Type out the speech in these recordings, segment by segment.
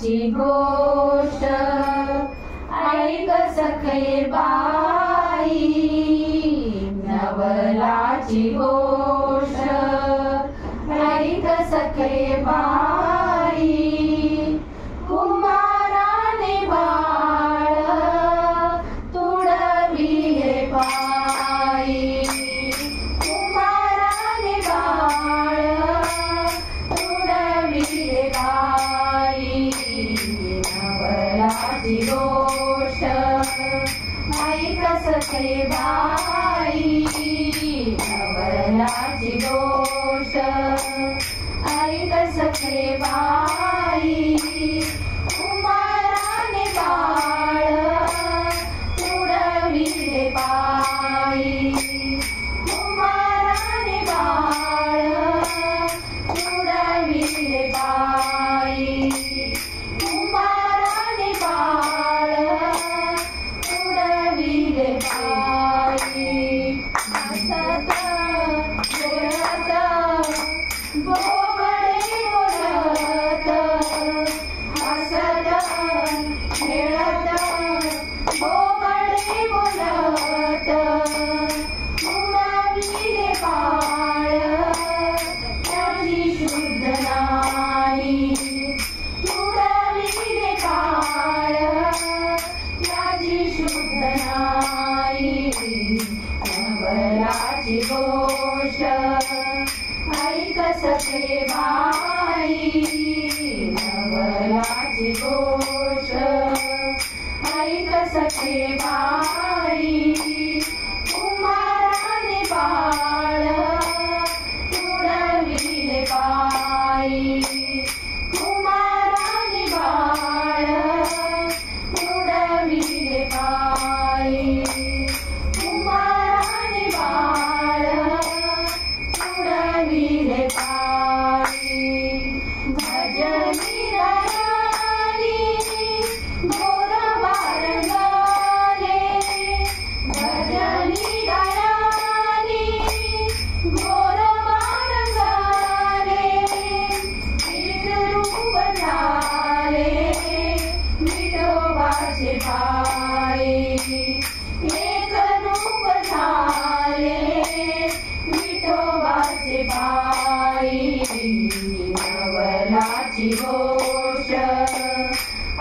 ची गोष्ट ऐक सखे बाई, नवलाची गोष्ट ऐक सखे बाई. कुंभाराने बाळ तुडविले पायी, कुंभाराने बाळ तुडविले पायी. नवलाची गोष्ट ऐक सखे बाई, नवलाची गोष्ट ऐक सखे बाई. कुंभाराने बाळ तुडविले पायी, कुंभाराने बाळ तुडविले पायी. कुंभाराने बाळ तुडविले पायी. हसत खेळत बोबडे बोलत, हसत खेळत बोबडे बोलत. तुडविले बाळ त्याची शुद्ध नाही, तुडविले बाळ त्याची शुद्ध नाही. नवलाची गोष्ट ऐक सखे बाई, नवलाची गोष्ट ऐक सखे बाई. कुंभाराने बाळ तुडविले पायी, कुंभाराने बाळ तुडविले पायी. कुंभाराने बाळ तुडविले पायी. भजनी दयाली गोरवार गाले, भजनी दयाली गोरवार गाले. एक रूप झाले विठोबाचे पायी, एक रूप झाले विठोबाचे पायी. नवलाची गोष्ट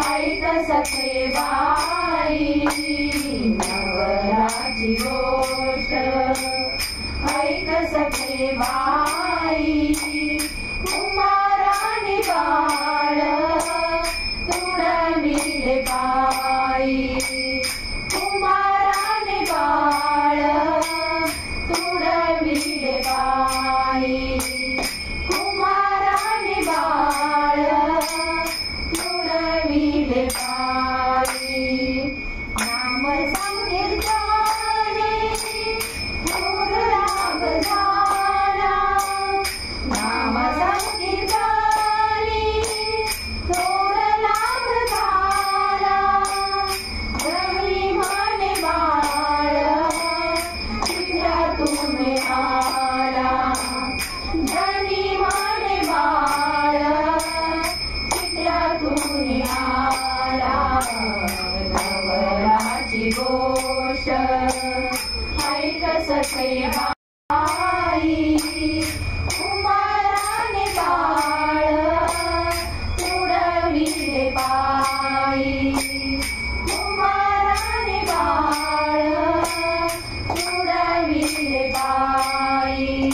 ऐक सखे बाई, नवलाची गोष्ट ऐक सखे बाई. कुंभाराने बाळ तुडविले पायी, कुंभाराने बाळ तुडविले पायी. कुंभाराने बाळ तुडविले पायी. नाम संकीर्तने थोर लाभ झाला, नाम संकीर्तने थोर लाभ झाला. जनी म्हणे बाळ चित्रातून आला, जनी म्हणे बाळ चित्रातून आला. नवलाची गोष्ट ऐक सखे बाई, कुंभाराने बाळ तुडविले पायी, कुंभाराने बाळ तुडविले पायी.